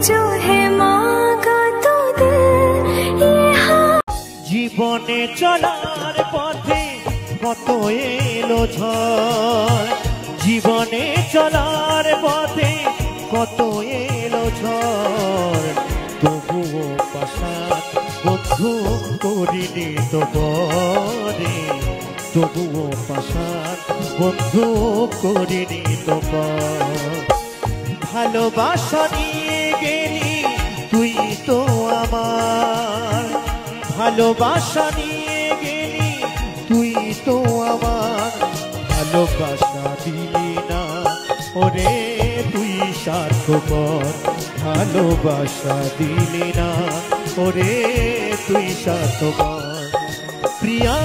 जो है मांगा तो दे জীবনে চলার পথে কত এলো ঝড়, জীবনে চলার পথে কত এলো ঝড়, তবুও পাশাত বন্ধু করিনি তো বরে, তবুও পাশাত বন্ধু করিনি তো বর। ভালোবাসা নিয়ে গেলি তুই তো আমার, ভালোবাসা নিয়ে গেলি তুই তো আমার, ভালোবাসা দিলি না ওরে তুই স্বার্থপর, ভালোবাসা দিলি না ওরে তুই স্বার্থপর। প্রিয়া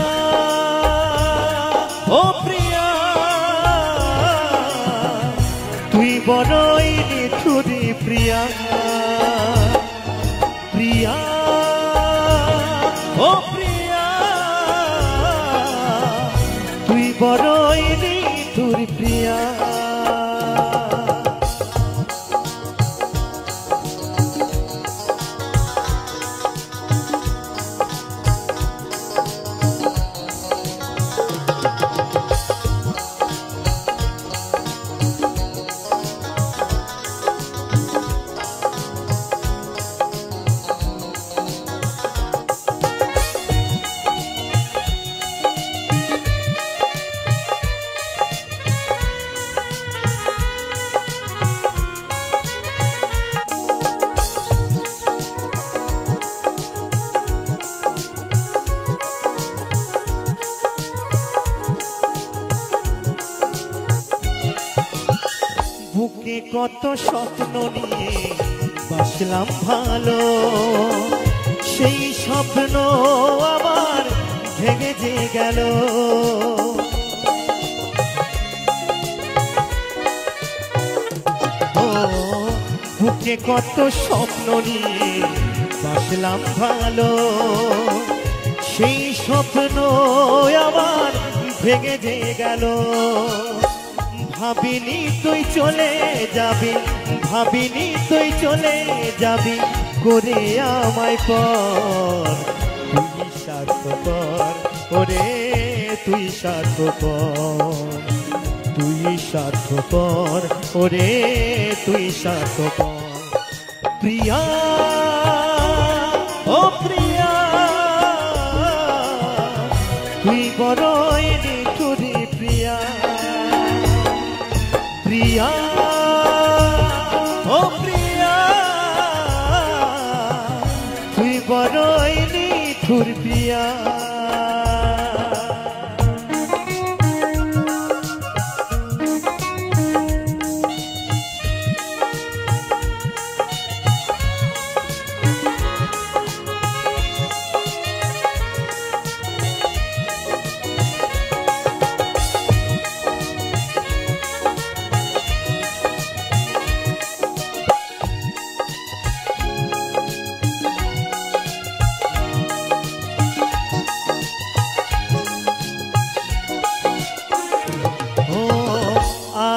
ও প্রিয়া তুই বড়ই নিঠুরি প্রিয়া, প্রিয়া ও প্রিয়া তুই বড়ই নিঠুর প্রিয়া। বুকে কত স্বপ্ন নিয়ে বাসলাম ভালো, সেই স্বপ্ন আমার ভেঙে যে গেল। ও বুকে কত স্বপ্ন নিয়ে বাসলাম ভালো, সেই স্বপ্ন আমার ভেঙে যে গেল। ভাবিনি তুই চলে যাবি, ভাবিনি তুই চলে যাবি করে আমায় পর, তুই স্বার্থপর ওরে তুই স্বার্থপর, তুই স্বার্থপর ওরে তুই স্বার্থপর। প্রিয়া ও প্রিয়া তুই বড়ই নিঠুরি প্রিয়া, প্রিয়া ও প্রিয়া তুই বড়ই নিঠুর প্রিয়া।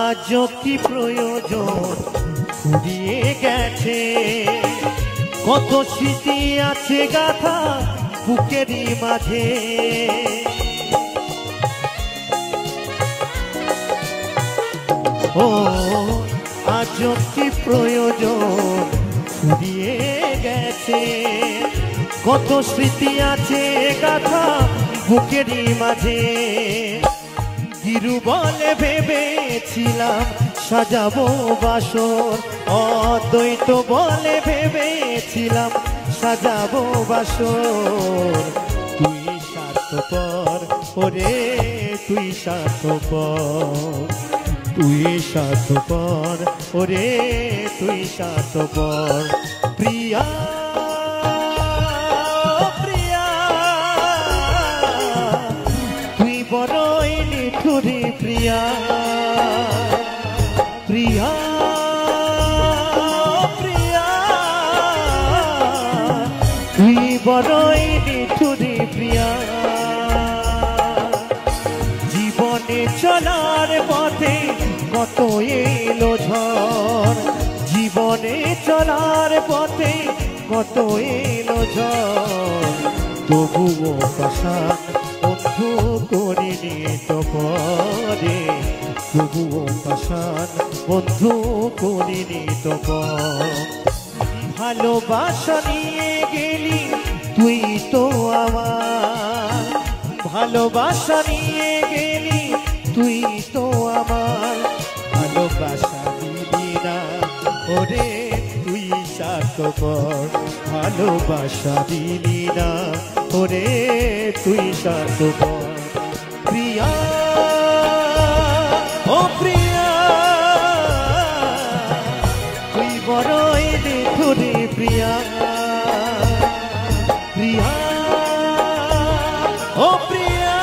আজও কি প্রয়োজন ফুরিয়ে গেছে, কত স্মৃতি আছে গাথা বুকেরই মাঝে। ও আজও কি প্রয়োজন ফুরিয়ে গেছে, কত স্মৃতি আছে গাথা বুকেরই মাঝে। গিরু বলে ভেবেছিলাম সাজাবো বাসর, অদ্বৈত বলে ভেবেছিলাম সাজাবো বাসর। তুই স্বার্থপর ওরে তুই স্বার্থপর, তুই স্বার্থপর ওরে তুই স্বার্থপর। প্রিয়া বড়ই নিঠুরি প্রিয়া, প্রিয়া প্রিয়া তুই বড়ই নিঠুরি প্রিয়া। জীবনে চলার পথে কত এলো ঝড়, জীবন জীবনে চলার পথে কত এলো ঝড়, তবুও পাষাণ বন্ধু করিনি তো পরে, তবুও পাষাণ বন্ধু করিনি তো পর। ভালোবাসা নিয়ে গেলি তুই তো আমার, ভালোবাসা নিয়ে গেলি তুই তো আমার, ভালোবাসা দিলি না ওরে তুই স্বার্থপর, ভালোবাসা দিলি না ওরে তুই স্বার্থপর। প্রিয়া ও প্রিয়া তুই বড়ই নিঠুরে প্রিয়া, প্রিয়া ও প্রিয়া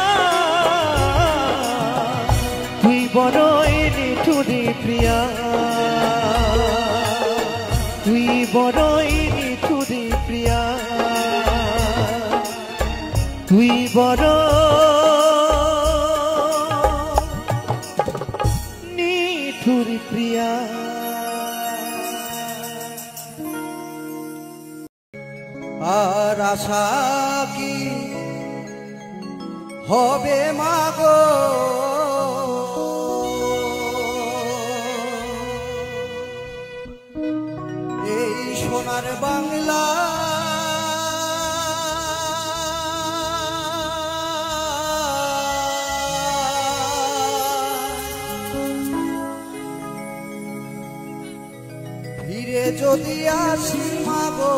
তুই বড়ই নিঠুরে প্রিয়া, তুই বড়ই নিঠুরে প্রিয়া, তুই বড় নিঠুরে প্রিয়া। আর আশা কি হবে মাগো, এই সোনার বাংলা ফিরে যদি আসি মাগো,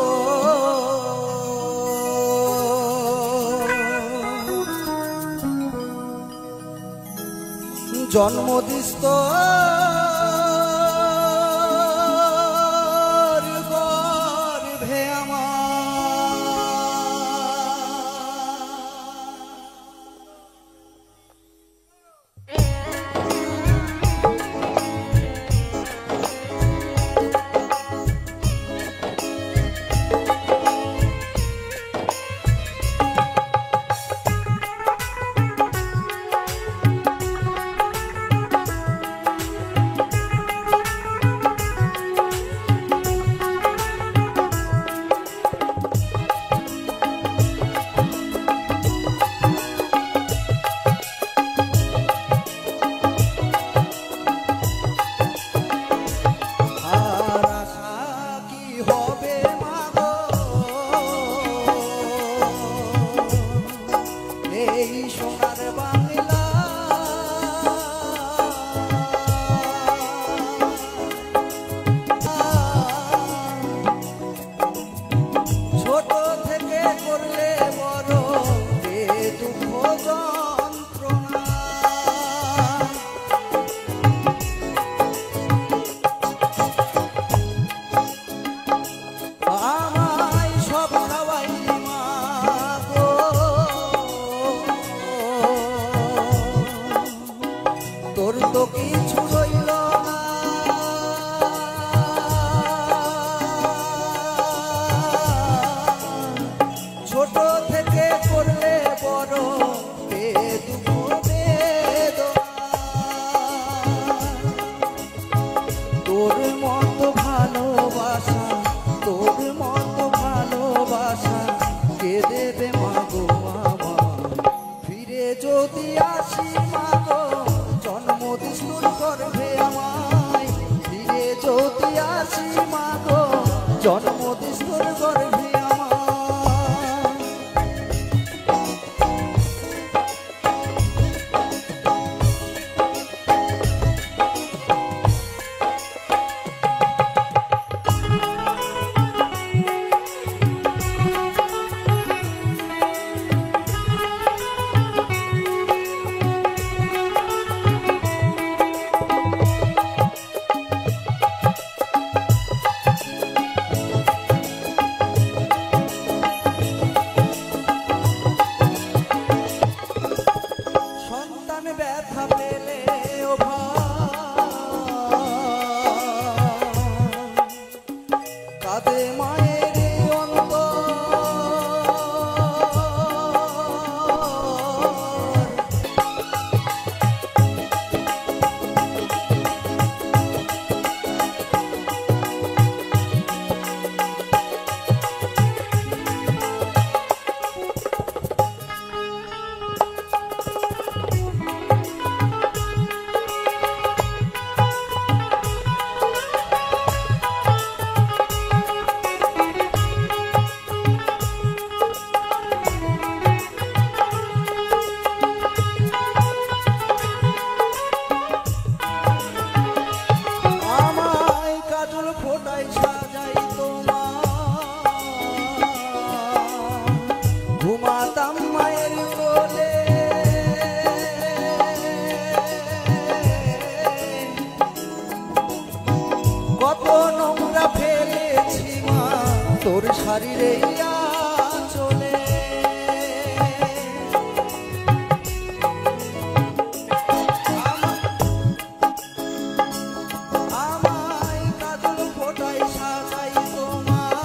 জন্মদিস্ত গর্ভে সাজাই তোমার ঘুমাতাম মায়ের কোলে কত নোংরা ফেলেছি মা তোর শারীরে চলে আমায় কাজল ফোটাই সাজাই তোমার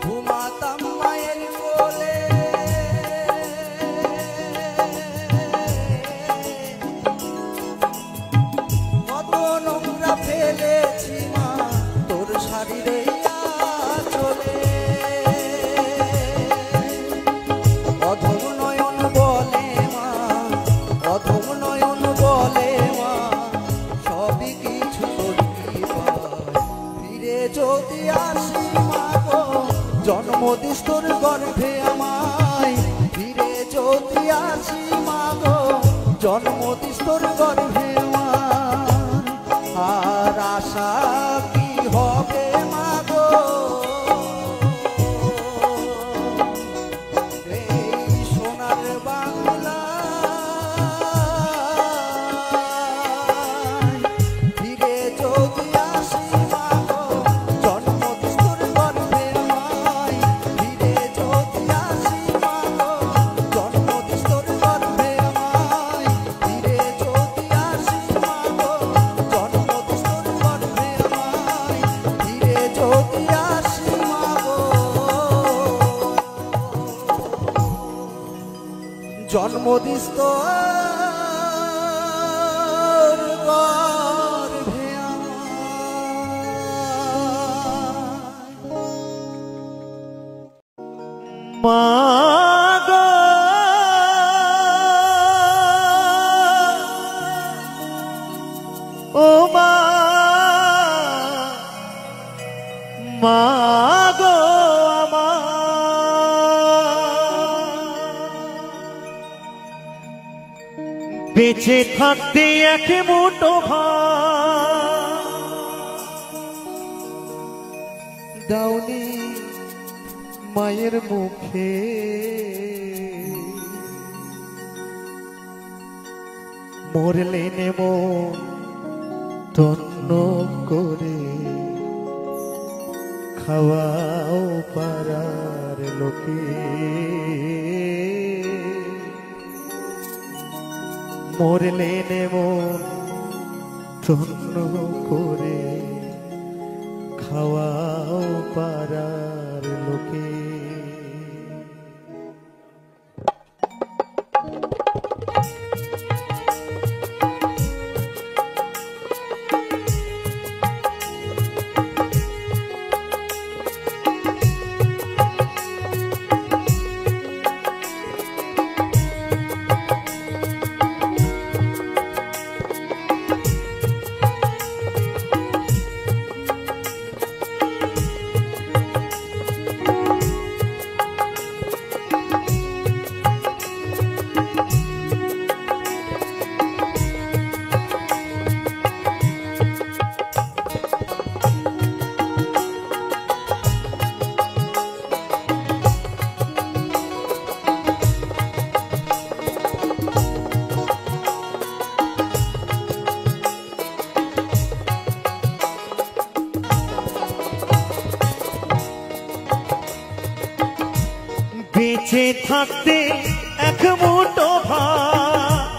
ঘুমাতাম মায়ের কোলে কত নোংরা ফেলেছি মা তোর শারীরে চলে অধম নয়ন বলে মা অধম নয়ন বলে মা সবই কিছু তোর কৃপায় ফিরে যদি আসি মা গো জন্ম দিস তোর গর্ভে আমায় ফিরে যদি আসি মা গো জন্ম দিস তোর গর্ভে আর আশা কি হবে মা গো এই সোনার বাংলা ফিরে যদি আসি মা গো জন্ম দিস তোর গর্ভে আমায় ফিরে যদি আসি মা গো জন্ম দিস তোর গর্ভে আমায় ফিরে যদি আসি মা গো জন্ম দিস তোর গর্ভে আমায় ফিরে যদি আসি মা গো জন্ম দিস তোর গর্ভে আমায় মা গো ও মা মা গো আমার বেঁচে থাকতে এক মুঠো ভাত দাওনি মায়ের মুখে মরলে নেব তন্ন করে খাওয়াও পারার লোকে মরলে নেব তন্ন করে খাওয়াও পারার লোকে বেঁচে থাকতে এক মুঠো ভাত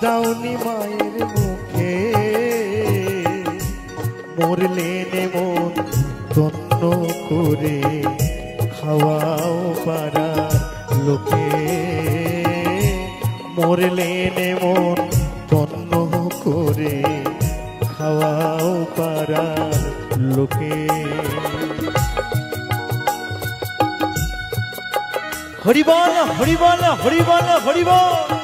দাওনি মায়ের মুখে মরলে নেব তন্ন করে খাওয়াও পারার লোকে মরলে নেব তন্ন করে খাওয়াও পারার লোকে হরি বল হরি বল হরি বল হরি বল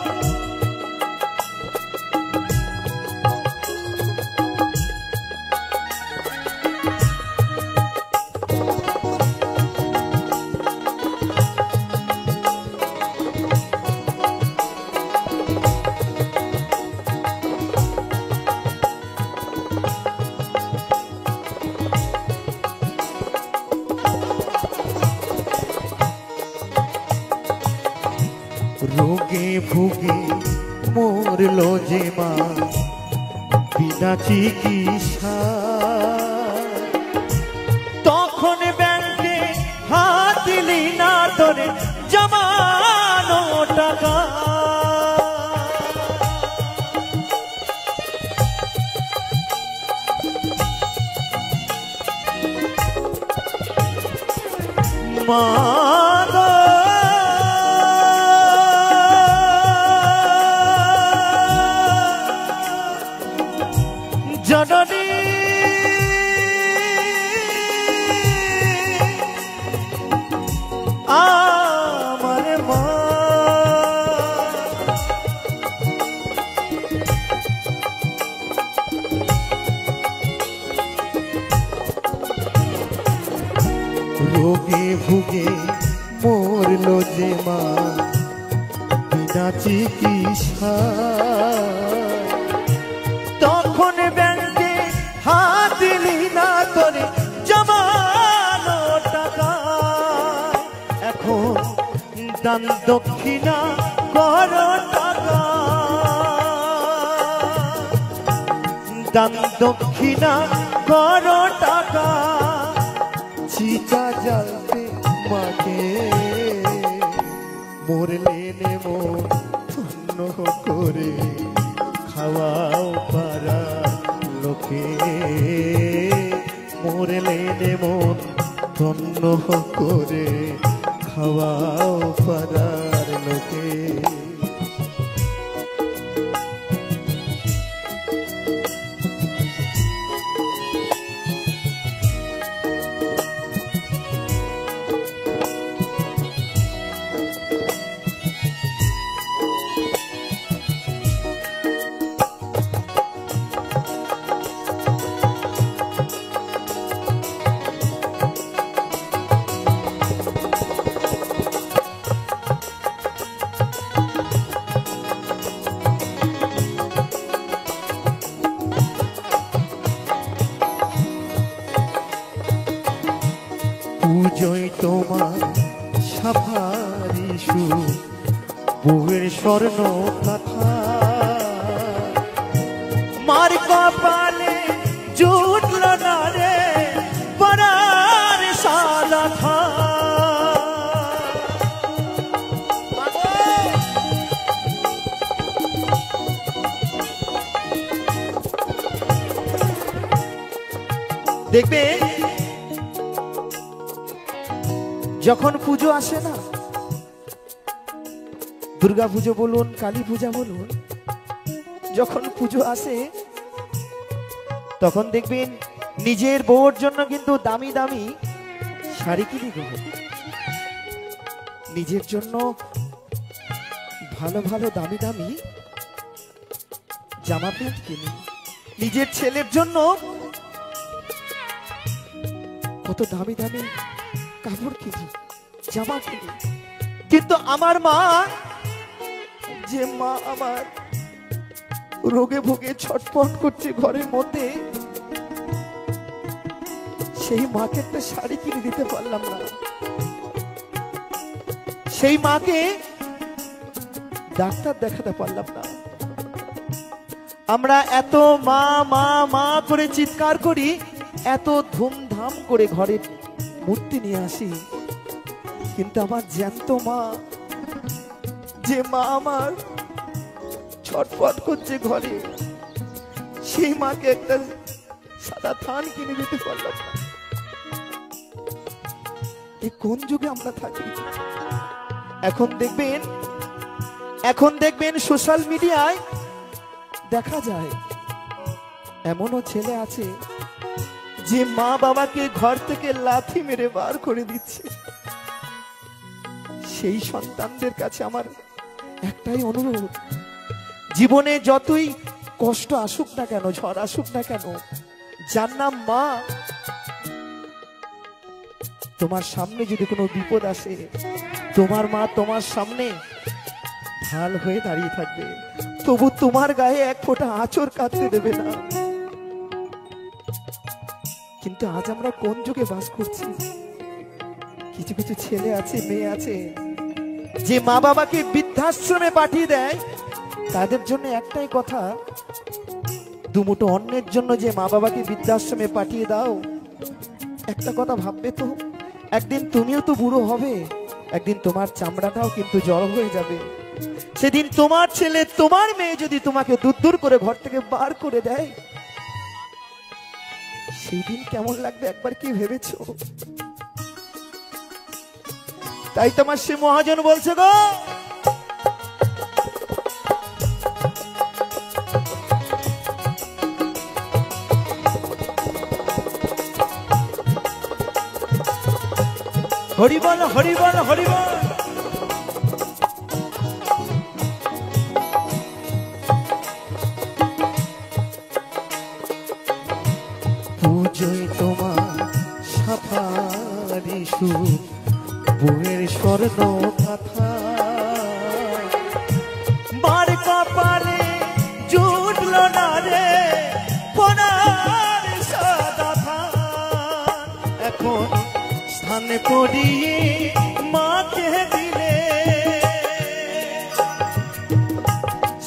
ভুগে মরলো যে মা বিনা চিকিৎসা, তখন ব্যাংকে হাত দিলি না তোরে জমানো টাকা। মা গো জননী আমার মা, রোগে ভুগে মরলো যে মা বিনা চিকিৎসা, তখন ব্যাংকে হাত দিলি না তোরে জমানো টাকা। এখন দান দক্ষিণা কর টাকা, দান দক্ষিণা কর টাকা। চিতা জ্বালতে মাকে মরলে নেমো ধন্য করে খাওয়াও পারা লোকে, মরলে নেমো ধন্য করে খাওয়াও পারার লোকে। পুজোয় তোমার সাফারি সুর বউয়ের স্বর্ণ কথা, মার কপালে জুটল না রে পরার সাদা খা। দেখবে যখন পুজো আসে না, দুর্গা পুজো বলুন কালী পূজা বলুন, যখন পুজো আসে তখন দেখবেন নিজের বউর জন্য কিন্তু দামি দামি শাড়ি কিনে দেবে, নিজের জন্য ভালো ভালো দামি দামি জামা প্যান্ট কিনি, নিজের ছেলের জন্য কত দামি দামি কাপড় কিনি, জামা কিনি। কিন্তু আমার মা, যে মা আমার রোগে ভোগে ছটফট করছে ঘরের মধ্যে, সেই মাকে একটা শাড়ি কিনে দিতে পারলাম না, সেই মাকে ডাক্তার দেখাতে পারলাম না। আমরা এত মা মা মা করে চিৎকার করি, এত ধুমধাম করে ঘরে মূর্তি নিয়ে আসি, কিন্তু আমার জ্যান্ত মা, যে মা আমার ছটফট করছে ঘরে, সেই মাকে একটা সাদা থান কিনে দিতে পারলাম না। এই কোন যুগে আমরা থাকি? এখন দেখবেন সোশ্যাল মিডিয়ায় দেখা যায় এমনও ছেলে আছে যে মা বাবাকে ঘর থেকে লাথি মেরে বার করে দিচ্ছে। সেই সন্তানদের কাছে আমার একটাই অনুরোধ, জীবনে যতই কষ্ট আসুক না কেন, ঝড় আসুক না কেন, যার নাম মা, তোমার সামনে যদি কোনো বিপদ আসে, তোমার মা তোমার সামনে ঢাল হয়ে দাঁড়িয়ে থাকবে, তবু তোমার গায়ে এক ফোঁটা আঁচড় কাটতে দেবে না। কিন্তু আজ আমরা কোন যুগে বাস করছি? কিছু কিছু ছেলে আছে, মেয়ে আছে, যে মা বাবাকে বৃদ্ধাশ্রমে পাঠিয়ে দেয়, তাদের জন্য একটাই কথা, দুমুঠো অন্নের জন্য যে মা বাবাকে বৃদ্ধাশ্রমে পাঠিয়ে দাও, একটা কথা ভাববে তো, একদিন তুমিও তো বুড়ো হবে, একদিন তোমার চামড়াটাও কিন্তু জড়ো হয়ে যাবে। সেদিন তোমার ছেলে তোমার মেয়ে যদি তোমাকে দূর দূর করে ঘর থেকে বার করে দেয়, সেই দিন কেমন লাগবে একবার কি ভেবেছো? তাই তোমার সে মহাজন বলছে গো, হরিবল হরিবল হরিবল। পুজোয় তোমার সাফারি সুখ, বুয়ের স্বর্ণ কথা, বার কপালে জুটল না রে পোনার সাদা ধান। এখন স্থান পড়িয়ে মাকে দিলে,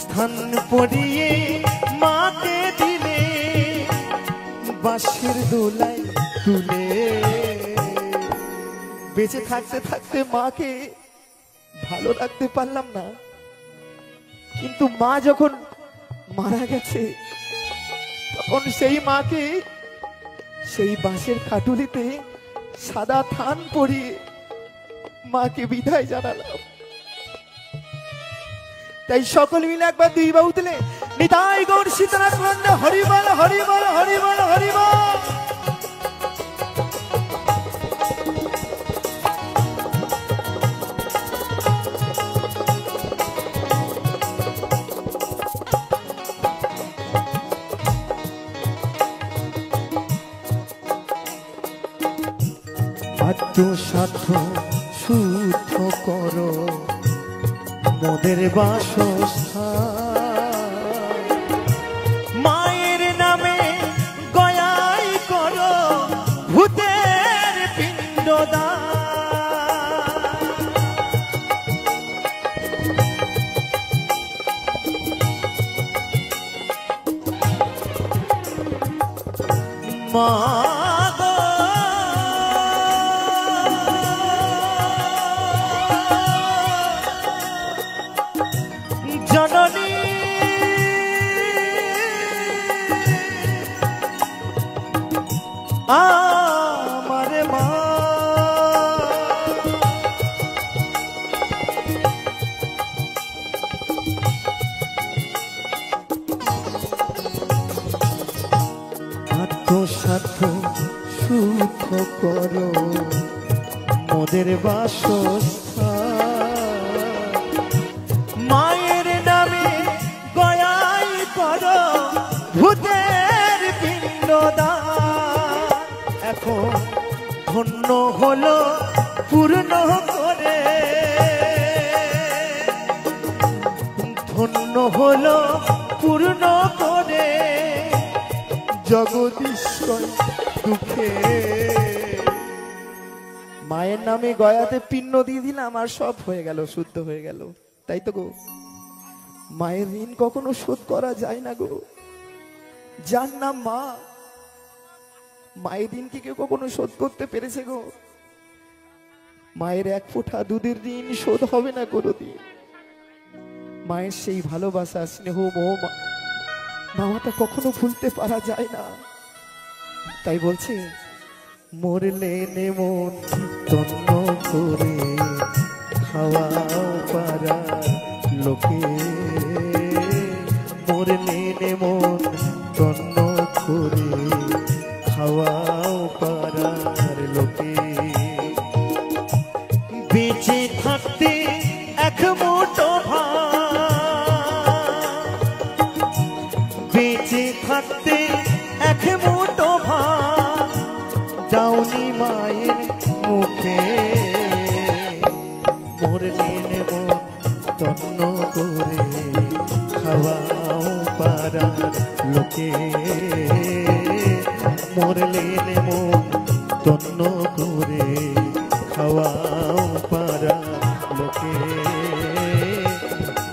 স্থান পড়িয়ে মাকে দিলে, বাঁশের দোলাই তুলে। বেঁচে থাকতে থাকতে মাকে ভালো রাখতে পারলাম না, কিন্তু মা যখন মারা গেছে, তখন সেই মাকে সেই বাঁশের খাটুলিতে সাদা থান পরিয়ে মাকে বিদায় জানালাম। তাই সকল মিলে একবার দুই বাহু তুলে নিতাই গৌর সীতানাথ খন্ড হরিবল হরিবল হরিবল হরিবল। আত্মসাধ্য শুদ্ধ করো মোদের বাসস্থান, মায়ের নামে গয়াই করো ভূতের পিণ্ডদান। মা জননী আমারে মা, আত্মসাধ্য শুদ্ধ করো মোদের বাসস্থান, মায়ের নামে গয়াই করো ভূতের পিণ্ডদান। এখন ধন্য হলো পূর্ণ করে, ধন্য হলো পূর্ণ করে জগদীশ্বর দুঃখে। মায়ের নামে গয়াতে পিণ্ড দিয়ে দিলাম, আর সব হয়ে গেল, শুদ্ধ হয়ে গেল। তাই তো গো, মায়ের ঋণ কখনো শোধ করা যায় না গো। যার নাম মা, মায়ের ঋণ কি কেউ কখনো শোধ করতে পেরেছে গো? মায়ের এক ফোঁটা দুধের ঋণ শোধ হবে না কোনোদিন। মায়ের সেই ভালোবাসা, স্নেহ, মোহ, মামাটা কখনো ভুলতে পারা যায় না। তাই বলছে, মরলে নে মন তন্ন করে খাওয়াও পারা লোকে, মরলে নে মন তন্ন করে খাওয়াও পারার লোকে। বেঁচে থাকতে এক মুঠো ভাত, বেঁচে থাকতে এক মুঠো ভাত দাওনি মায়ের মুখে, মরলে নেব তন্ন করে খাওয়াও পারার লোকে, মরলে নেব তন্ন করে খাওয়াও পারার লোকে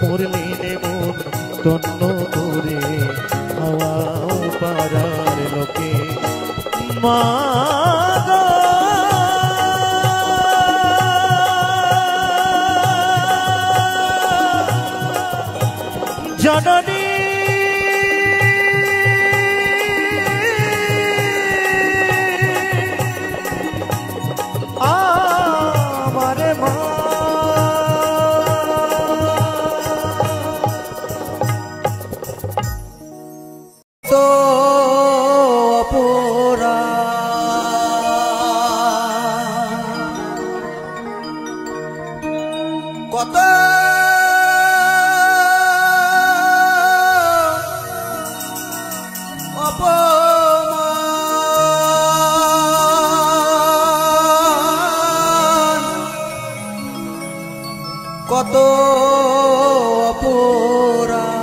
মুরলিনে মন তন্ন করে হাওয়া পাড়ার লোকে মা জননী আমারে মা তো অপরা কত কত অপরাধ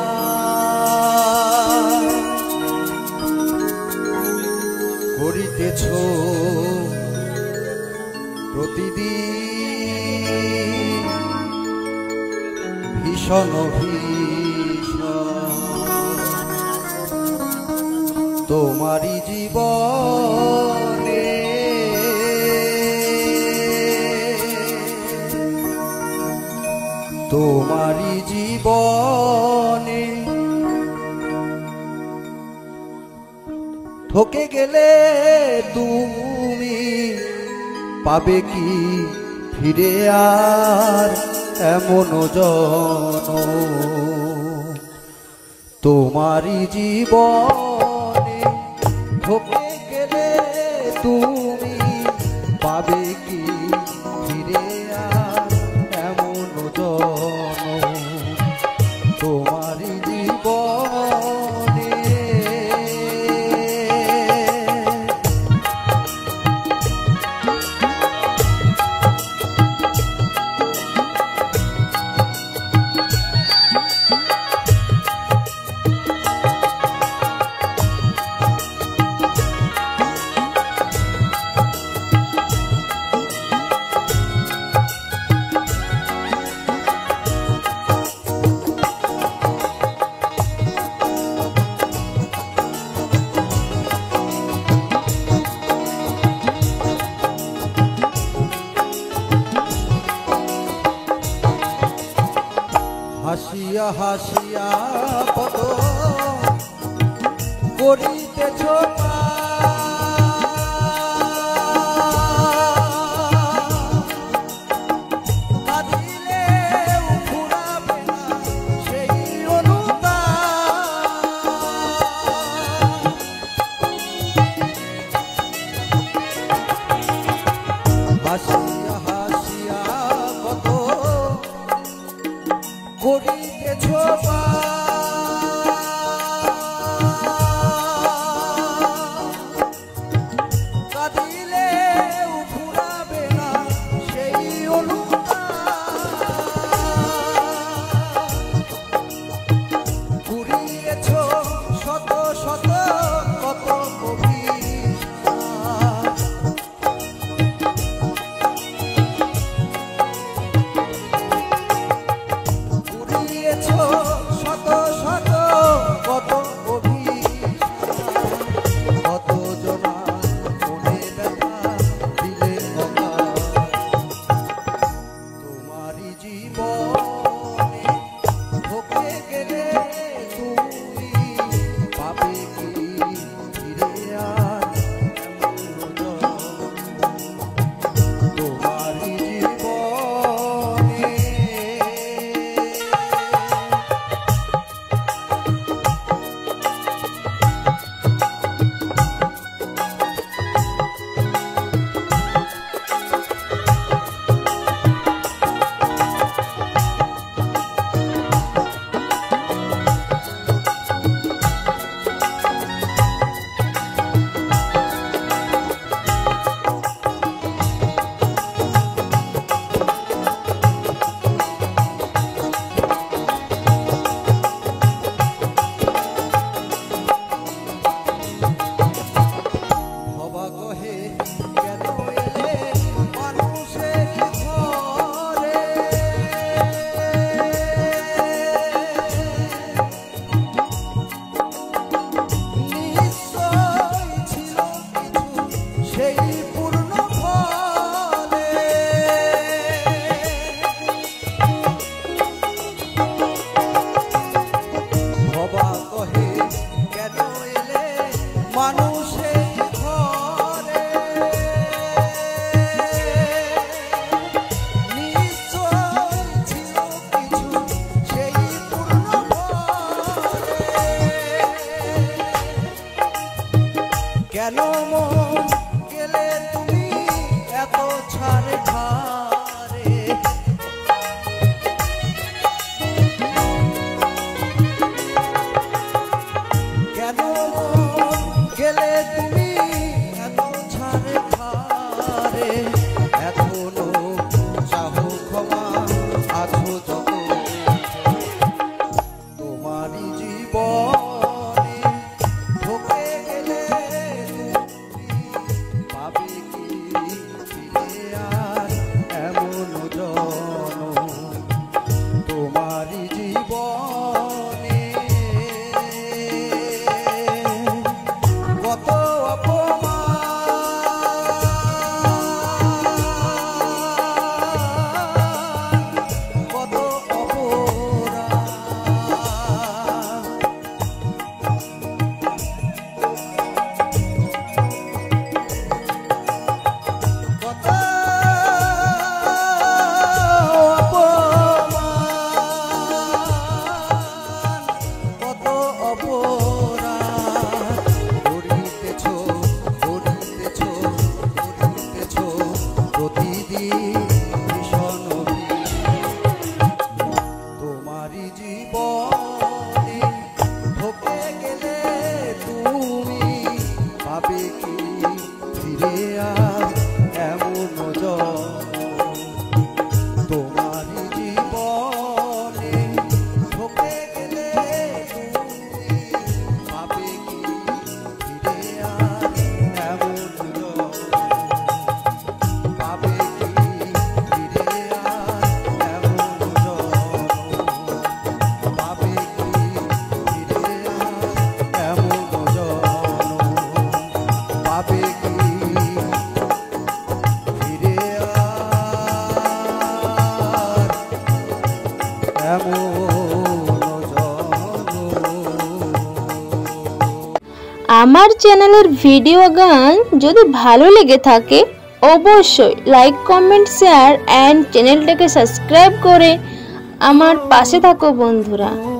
করিতেছ প্রতিদিন ভীষণ ভীষণ তোমারই জীবনে তোমারই জীবনে ঠকে গেলে তুমি পাবে কি ফিরে আর এমন জনম তোমারই জীবনে ঠকে গেলে তুমি পাবে কি ফিরে আর এমন জনম তোমারই জীবনে হাসিয়া হাসিয়া কত করিতেছ কাঁদিলে ফুরাবে না সেই অনুতাপ হাসিয়া হাসিয়া কত করিতেছ কাঁদিলে ফুরাবে না সেই অনুতাপ ঘুরিয়েছ শত শত কত ঘুরিয়েছ শত কেন মন গেলে তুমি এত ছাড়ে ধারে কেন মন গেলে তুমি এত ছাড়ে ধারে এখনো চাহো ক্ষমা আছো যত তোমারই জীবনে ঢোকে গেলে তুমি পাবে কি ফিরে আর এমন জনম তোমারই জীবনে কত কত তোমারই জীবনে ঢোকে গেলে তুমি পাবে কি ফিরে আর এমন জনম তোমারই জীবনে ঢোকে গেলে তুমি পাবে কি ফিরে আর এমন জনম পাবে কি ফিরে আর এমন জনম পাবে কি ফিরে আর এমন জনম পাবে কি ফিরে আর এমন আমার চ্যানেলের ভিডিও গান যদি ভালো লেগে থাকে অবশ্যই লাইক কমেন্ট শেয়ার এন্ড চ্যানেলটাকে সাবস্ক্রাইব করে আমার পাশে থাকো বন্ধুরা।